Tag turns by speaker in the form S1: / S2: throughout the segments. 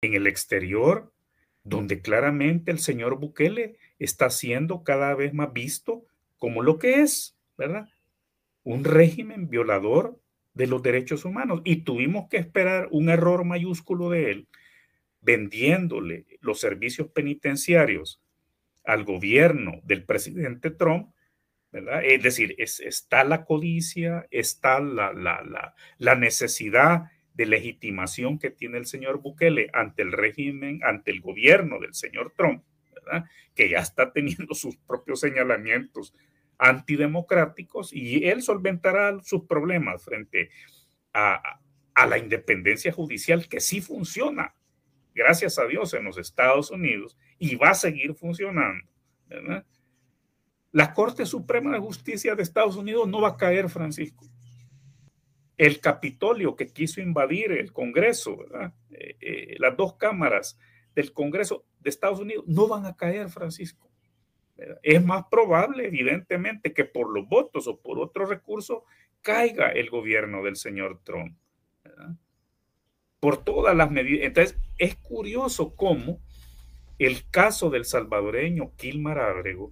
S1: en el exterior, donde claramente el señor Bukele está siendo cada vez más visto como lo que es, ¿verdad? Un régimen violador de los derechos humanos. Y tuvimos que esperar un error mayúsculo de él, vendiéndole los servicios penitenciarios al gobierno del presidente Trump, ¿verdad? Es decir, está la codicia, está la necesidad de legitimación que tiene el señor Bukele ante el régimen, ante el gobierno del señor Trump, ¿verdad? Que ya está teniendo sus propios señalamientos antidemocráticos y él solventará sus problemas frente a, a la independencia judicial que sí funciona, gracias a Dios, en los Estados Unidos y va a seguir funcionando, ¿verdad? La Corte Suprema de Justicia de Estados Unidos no va a caer, Francisco. El Capitolio que quiso invadir el Congreso, ¿verdad? Las dos cámaras del Congreso de Estados Unidos no van a caer, Francisco. ¿Verdad? Es más probable, evidentemente, que por los votos o por otro recurso caiga el gobierno del señor Trump, ¿verdad? Por todas las medidas. Entonces, es curioso cómo el caso del salvadoreño Kilmar Ábrego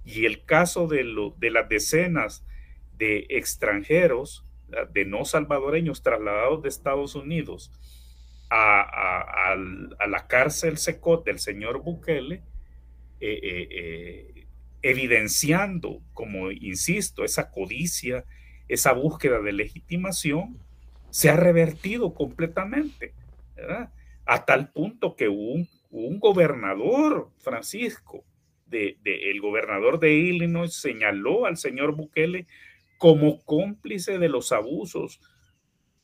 S1: y el caso de las decenas de extranjeros, de no salvadoreños trasladados de Estados Unidos a la cárcel Secot del señor Bukele, eh, eh, eh, evidenciando, como insisto, esa codicia, esa búsqueda de legitimación, se ha revertido completamente, ¿verdad? A tal punto que un gobernador, Francisco, el gobernador de Illinois, señaló al señor Bukele como cómplice de los abusos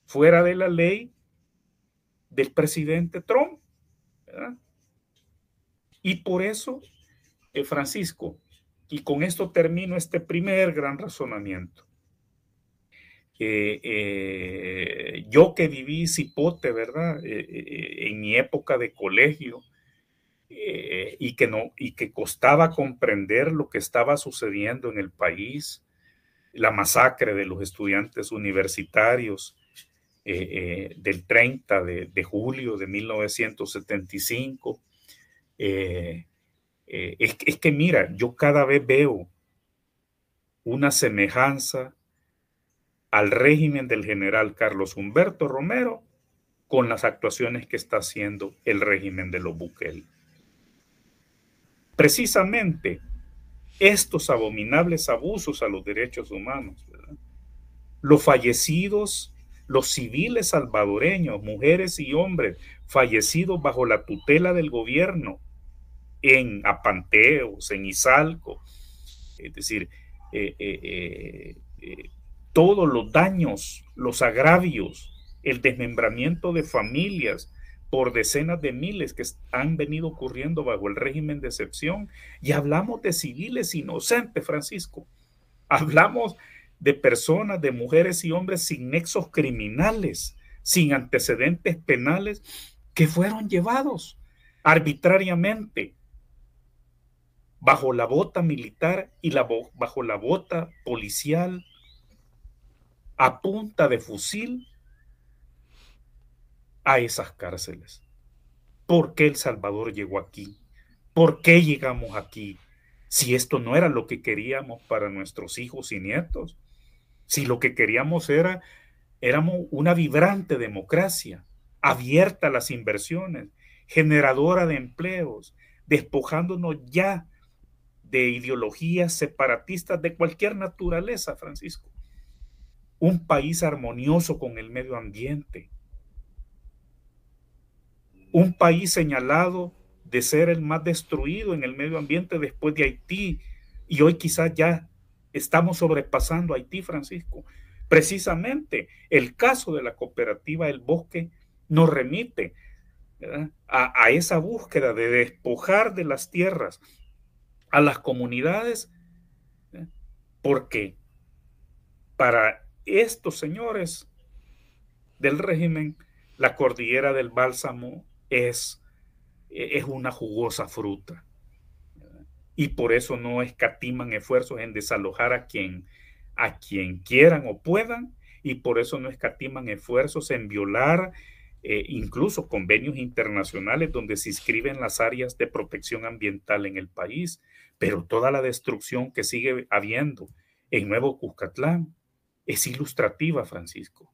S1: fuera de la ley del presidente Trump, ¿verdad? Y por eso, Francisco, y con esto termino este primer gran razonamiento. Yo que viví cipote, ¿verdad? En mi época de colegio, y que costaba comprender lo que estaba sucediendo en el país, la masacre de los estudiantes universitarios del 30 de julio de 1975. Es que mira, yo cada vez veo una semejanza al régimen del general Carlos Humberto Romero con las actuaciones que está haciendo el régimen de los Bukele. Precisamente estos abominables abusos a los derechos humanos, ¿verdad? Los fallecidos, los civiles salvadoreños, mujeres y hombres fallecidos bajo la tutela del gobierno en Apanteos, en Izalco, es decir, eh, eh, eh, todos los daños, los agravios, el desmembramiento de familias por decenas de miles que han venido ocurriendo bajo el régimen de excepción. Y hablamos de civiles inocentes, Francisco. Hablamos de personas, de mujeres y hombres sin nexos criminales, sin antecedentes penales, que fueron llevados arbitrariamente bajo la bota militar y bajo la bota policial a punta de fusil a esas cárceles. ¿Por qué El Salvador llegó aquí? ¿Por qué llegamos aquí? Si esto no era lo que queríamos para nuestros hijos y nietos, si lo que queríamos éramos una vibrante democracia, abierta a las inversiones, generadora de empleos, despojándonos ya de ideologías separatistas de cualquier naturaleza, Francisco. Un país armonioso con el medio ambiente, un país señalado de ser el más destruido en el medio ambiente después de Haití, y hoy quizás ya estamos sobrepasando a Haití, Francisco. Precisamente el caso de la cooperativa El Bosque nos remite a esa búsqueda de despojar de las tierras a las comunidades, porque para estos señores del régimen, la cordillera del Bálsamo es una jugosa fruta. Y por eso no escatiman esfuerzos en desalojar a quien quieran o puedan, y por eso no escatiman esfuerzos en violar incluso convenios internacionales donde se inscriben las áreas de protección ambiental en el país, pero toda la destrucción que sigue habiendo en Nuevo Cuscatlán es ilustrativa, Francisco.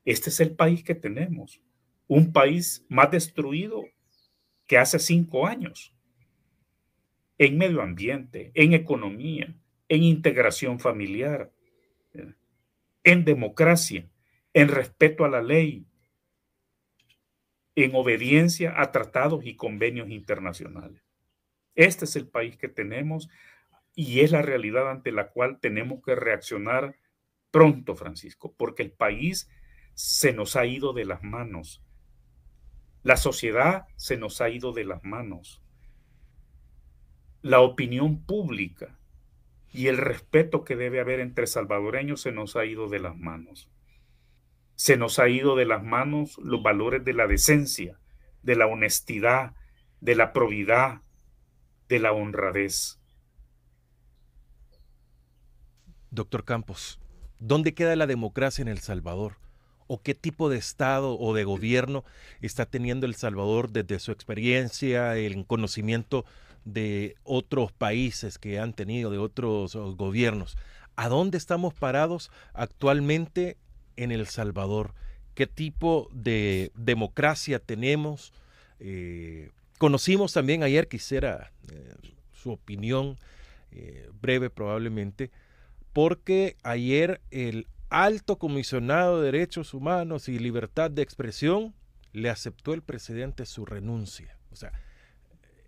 S1: Este es el país que tenemos, un país más destruido que hace 5 años, en medio ambiente, en economía, en integración familiar, en democracia, en respeto a la ley, en obediencia a tratados y convenios internacionales. Este es el país que tenemos y es la realidad ante la cual tenemos que reaccionar pronto, Francisco, porque el país se nos ha ido de las manos. La sociedad se nos ha ido de las manos. La opinión pública y el respeto que debe haber entre salvadoreños se nos ha ido de las manos. Se nos ha ido de las manos los valores de la decencia, de la honestidad, de la probidad, de la honradez.
S2: Doctor Campos, ¿dónde queda la democracia en El Salvador? ¿O qué tipo de Estado o de gobierno está teniendo El Salvador desde su experiencia, el conocimiento de otros países que han tenido, de otros gobiernos? ¿A dónde estamos parados actualmente en El Salvador? ¿Qué tipo de democracia tenemos? Conocimos también ayer, quisiera su opinión breve probablemente, porque ayer el alto comisionado de Derechos Humanos y Libertad de Expresión le aceptó el presidente su renuncia. O sea,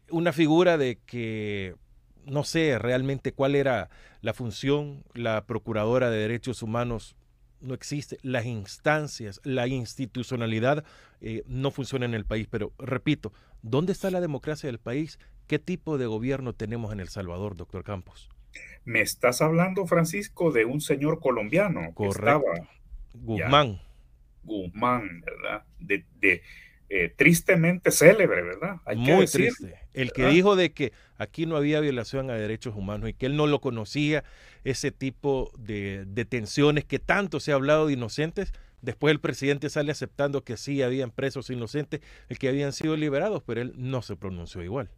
S2: una figura de que no sé realmente cuál era la función, la procuradora de derechos humanos no existe, las instancias, la institucionalidad no funciona en el país, pero repito, ¿dónde está la democracia del país? ¿Qué tipo de gobierno tenemos en El Salvador, doctor Campos?
S1: Me estás hablando, Francisco, de un señor colombiano que estaba
S2: Correcto.
S1: ya,
S2: Guzmán.
S1: Guzmán, ¿verdad? Tristemente célebre, ¿verdad? Hay que
S2: Muy
S1: decir,
S2: triste. El que
S1: ¿verdad?
S2: dijo de que aquí no había violación a derechos humanos y que él no lo conocía, ese tipo de detenciones que tanto se ha hablado de inocentes, después el presidente sale aceptando que sí habían presos inocentes, el que habían sido liberados, pero él no se pronunció igual.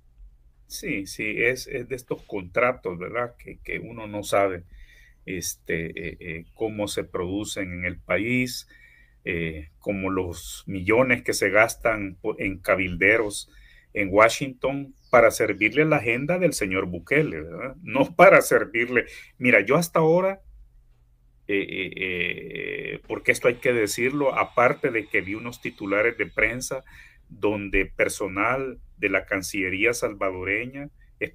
S1: Sí, sí, es de estos contratos, ¿verdad? Que uno no sabe cómo se producen en el país, como los millones que se gastan en cabilderos en Washington para servirle la agenda del señor Bukele, ¿verdad? No para servirle. Mira, yo hasta ahora, porque esto hay que decirlo, aparte de que vi unos titulares de prensa donde personal de la Cancillería salvadoreña,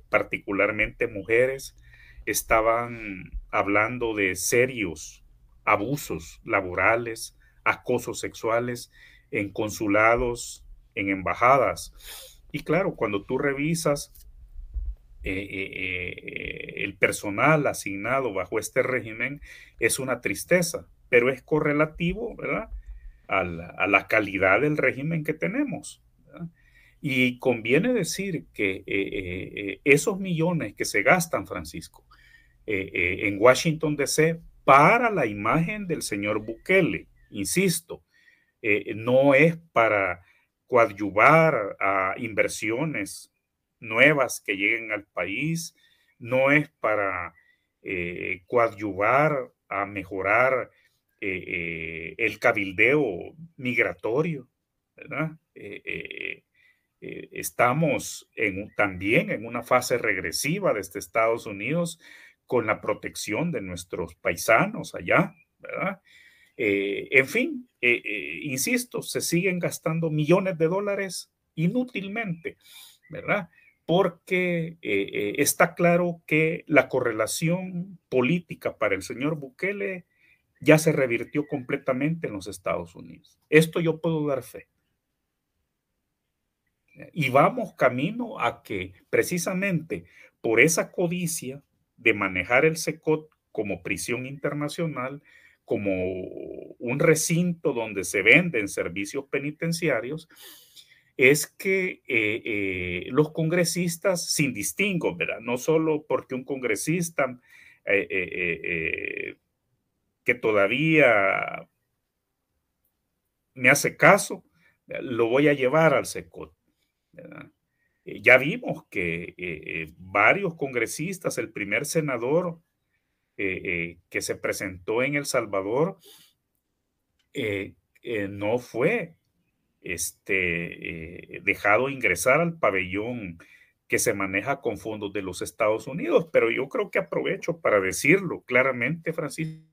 S1: particularmente mujeres, estaban hablando de serios abusos laborales, acosos sexuales en consulados, en embajadas. Y claro, cuando tú revisas el personal asignado bajo este régimen, es una tristeza, pero es correlativo, ¿verdad? A la calidad del régimen que tenemos, ¿verdad? Y conviene decir que esos millones que se gastan, Francisco, en Washington, D.C., para la imagen del señor Bukele, insisto, no es para coadyuvar a inversiones nuevas que lleguen al país, no es para coadyuvar a mejorar el cabildeo migratorio, ¿verdad? Estamos también en una fase regresiva desde Estados Unidos con la protección de nuestros paisanos allá, ¿verdad? En fin, insisto, se siguen gastando millones de dólares inútilmente, ¿verdad? Porque está claro que la correlación política para el señor Bukele ya se revirtió completamente en los Estados Unidos. Esto yo puedo dar fe. Y vamos camino a que precisamente por esa codicia de manejar el SECOT como prisión internacional, como un recinto donde se venden servicios penitenciarios, es que los congresistas, sin distingo, ¿verdad? No solo porque un congresista eh, eh, eh, eh, que todavía me hace caso, lo voy a llevar al SECOT, ¿verdad? Ya vimos que varios congresistas, el primer senador que se presentó en El Salvador, no fue dejado ingresar al pabellón que se maneja con fondos de los Estados Unidos, pero yo creo que aprovecho para decirlo claramente, Francisco,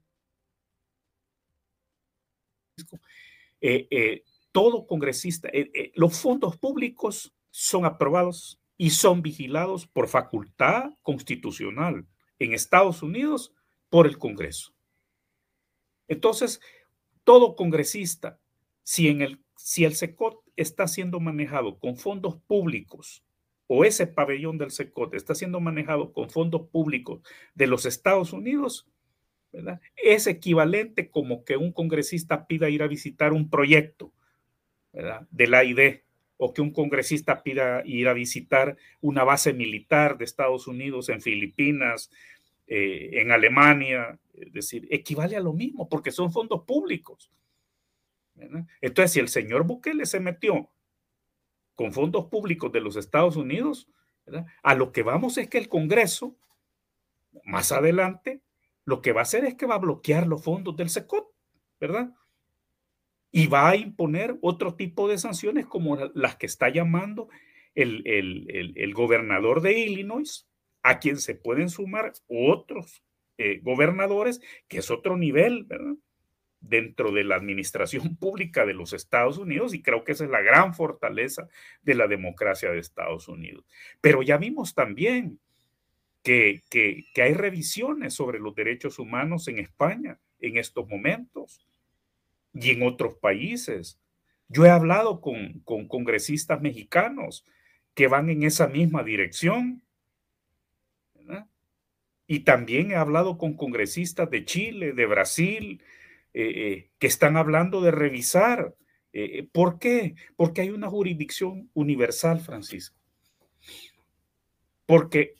S1: todo congresista, los fondos públicos son aprobados y son vigilados por facultad constitucional en Estados Unidos por el Congreso. Entonces, todo congresista, si el SECOT está siendo manejado con fondos públicos o ese pabellón del SECOT está siendo manejado con fondos públicos de los Estados Unidos, ¿verdad? Es equivalente como que un congresista pida ir a visitar un proyecto, ¿verdad?, del AID, o que un congresista pida ir a visitar una base militar de Estados Unidos en Filipinas, en Alemania. Es decir, equivale a lo mismo porque son fondos públicos, ¿verdad? Entonces, si el señor Bukele se metió con fondos públicos de los Estados Unidos, ¿verdad?, a lo que vamos es que el Congreso, más adelante, lo que va a hacer es que va a bloquear los fondos del SECOT, ¿verdad? Y va a imponer otro tipo de sanciones como las que está llamando el gobernador de Illinois, a quien se pueden sumar otros gobernadores, que es otro nivel, ¿verdad?, dentro de la administración pública de los Estados Unidos, y creo que esa es la gran fortaleza de la democracia de Estados Unidos. Pero ya vimos también que hay revisiones sobre los derechos humanos en España en estos momentos y en otros países. Yo he hablado con congresistas mexicanos que van en esa misma dirección, ¿verdad? Y también he hablado con congresistas de Chile, de Brasil, que están hablando de revisar. ¿Por qué? Porque hay una jurisdicción universal, Francisco. Porque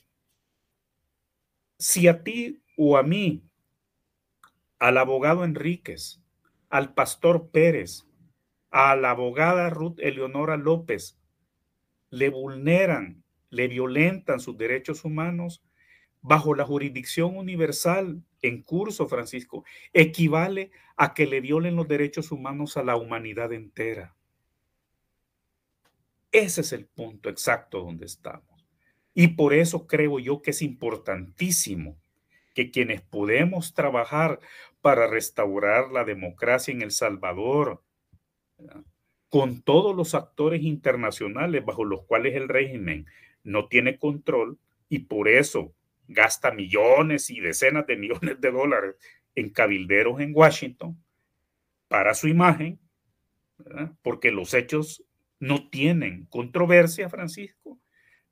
S1: si a ti o a mí, al abogado Enríquez, al pastor Pérez, a la abogada Ruth Eleonora López, le vulneran, le violentan sus derechos humanos, bajo la jurisdicción universal en curso, Francisco, equivale a que le violen los derechos humanos a la humanidad entera. Ese es el punto exacto donde estamos. Y por eso creo yo que es importantísimo que quienes podemos trabajar para restaurar la democracia en El Salvador, ¿verdad?, con todos los actores internacionales bajo los cuales el régimen no tiene control y por eso gasta millones y decenas de millones de dólares en cabilderos en Washington para su imagen, ¿verdad?, porque los hechos no tienen controversia, Francisco.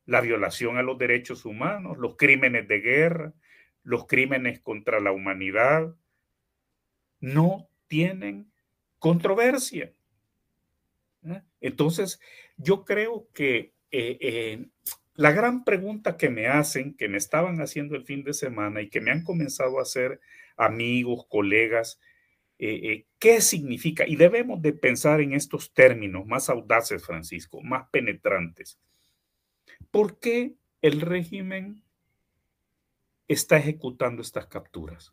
S1: La violación a los derechos humanos, los crímenes de guerra, los crímenes contra la humanidad, no tienen controversia. Entonces, yo creo que la gran pregunta que me hacen, que me estaban haciendo el fin de semana y que me han comenzado a hacer amigos, colegas, ¿qué significa? Y debemos de pensar en estos términos más audaces, Francisco, más penetrantes. ¿Por qué el régimen está ejecutando estas capturas?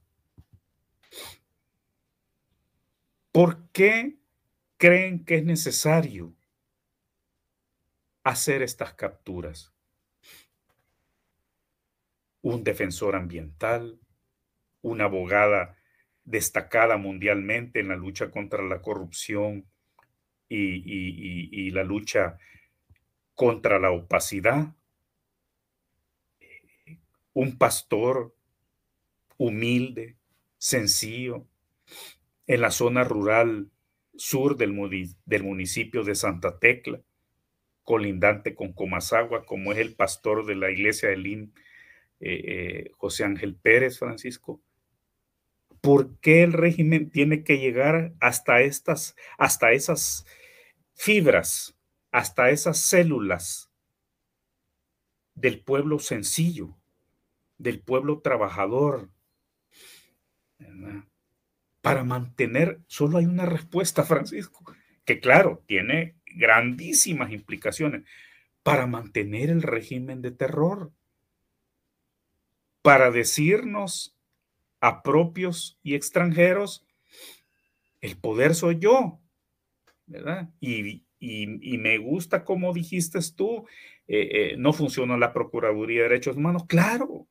S1: ¿Por qué creen que es necesario hacer estas capturas? Un defensor ambiental, una abogada destacada mundialmente en la lucha contra la corrupción y la lucha contra la opacidad, un pastor humilde, sencillo, en la zona rural sur del municipio de Santa Tecla, colindante con Comasagua, como es el pastor de la iglesia de Lin, José Ángel Pérez, Francisco. ¿Por qué el régimen tiene que llegar hasta esas fibras, hasta esas células del pueblo sencillo, del pueblo trabajador, ¿verdad?, para mantener? Solo hay una respuesta, Francisco, que claro, tiene grandísimas implicaciones para mantener el régimen de terror, para decirnos a propios y extranjeros, el poder soy yo, ¿verdad? Y me gusta como dijiste tú, no funciona la Procuraduría de Derechos Humanos, claro,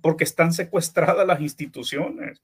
S1: porque están secuestradas las instituciones.